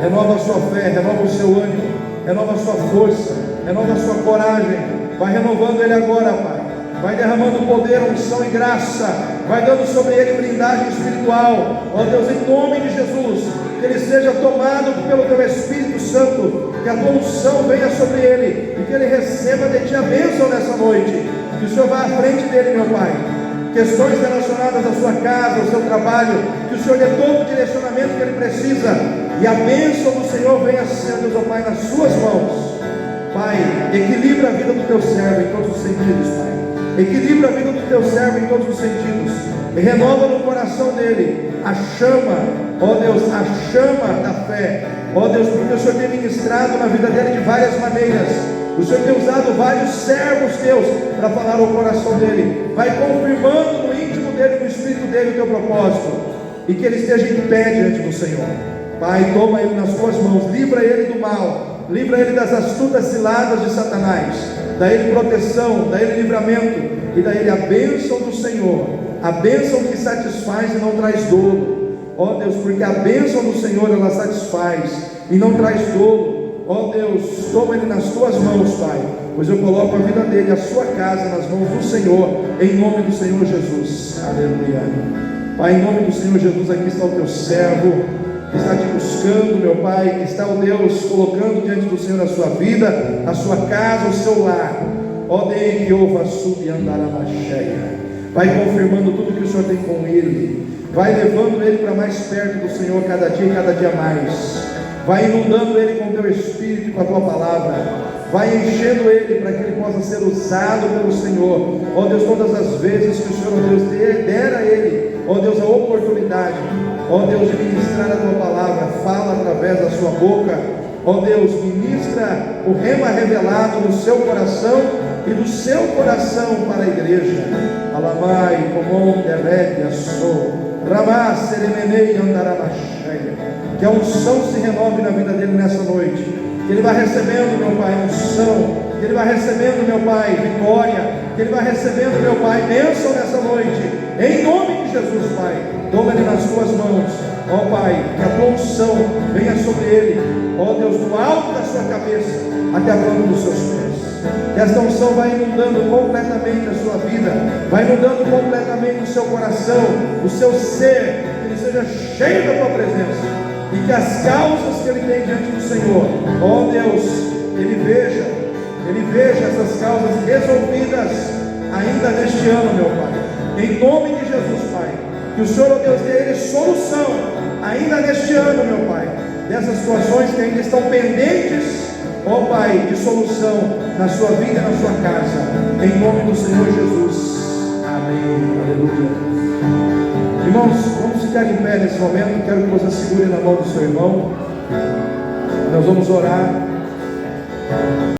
Speaker 1: renova a sua fé, renova o seu ânimo, renova a sua força, renova a sua coragem. Vai renovando ele agora, Pai, vai derramando poder, unção e graça, vai dando sobre ele blindagem espiritual. Ó Deus, em nome de Jesus, que ele seja tomado pelo teu Espírito Santo, que a tua unção venha sobre ele, e que ele receba de ti a bênção nessa noite. Que o Senhor vá à frente dele, meu Pai, questões relacionadas à sua casa, ao seu trabalho, que o Senhor dê todo o direcionamento que ele precisa, e a bênção do Senhor venha ser, Deus, ó Pai, nas suas mãos. Pai, equilibra a vida do teu servo em todos os sentidos, Pai, equilibra a vida do teu servo em todos os sentidos, e renova no coração dele a chama, ó Deus, a chama da fé. Ó Deus, porque o Senhor tem ministrado na vida dele de várias maneiras, o Senhor tem usado vários servos teus para falar ao coração dele. Vai confirmando no íntimo dele, no espírito dele, o teu propósito, e que ele esteja em pé diante do Senhor. Pai, toma ele nas tuas mãos, livra ele do mal, livra ele das astutas ciladas de Satanás, dá ele proteção, dá ele livramento, e dá ele a bênção do Senhor, a bênção que satisfaz e não traz dolo. Ó Deus, porque a bênção do Senhor, ela satisfaz e não traz dolo. Ó Deus, toma ele nas tuas mãos, Pai, pois eu coloco a vida dele, a sua casa, nas mãos do Senhor, em nome do Senhor Jesus. Aleluia. Pai, em nome do Senhor Jesus, aqui está o teu servo, que está te buscando, meu Pai, que está, ó Deus, colocando diante do Senhor a sua vida, a sua casa, o seu lar. Ó Deus, que ouva, sube e andará na cheia. Vai confirmando tudo que o Senhor tem com ele, vai levando ele para mais perto do Senhor, cada dia e cada dia mais. Vai inundando ele com o teu Espírito e com a tua palavra, vai enchendo ele para que ele possa ser usado pelo Senhor. Ó Deus, todas as vezes que o Senhor, ó Deus, der a ele, ó Deus, a oportunidade, ó Deus, de ministrar a tua palavra, fala através da sua boca. Ó Deus, ministra o rema revelado no seu coração e do seu coração para a igreja. Alamai, comon, deredia, sou, ramá, seremenei, andarabachaya. Que a unção se renove na vida dele nessa noite, que ele vai recebendo, meu Pai, unção, que ele vai recebendo, meu Pai, vitória, que ele vai recebendo, meu Pai, bênção nessa noite, em nome de Jesus, Pai. Toma ele nas tuas mãos, ó Pai, que a tua unção venha sobre ele, ó Deus, do alto da sua cabeça até a planta dos seus pés. Que esta unção vai inundando completamente a sua vida, vai inundando completamente o seu coração, o seu ser, que ele seja cheio da tua presença, e que as causas que ele tem diante do Senhor, ó Deus, ele veja essas causas resolvidas ainda neste ano, meu Pai, em nome de Jesus, Pai. Que o Senhor, ó Deus, dê a ele solução ainda neste ano, meu Pai, dessas situações que ainda estão pendentes, ó Pai, de solução na sua vida e na sua casa, em nome do Senhor Jesus. Amém. Aleluia. Irmãos, vamos ficar em pé nesse momento. Quero que você segure na mão do seu irmão. Nós vamos orar.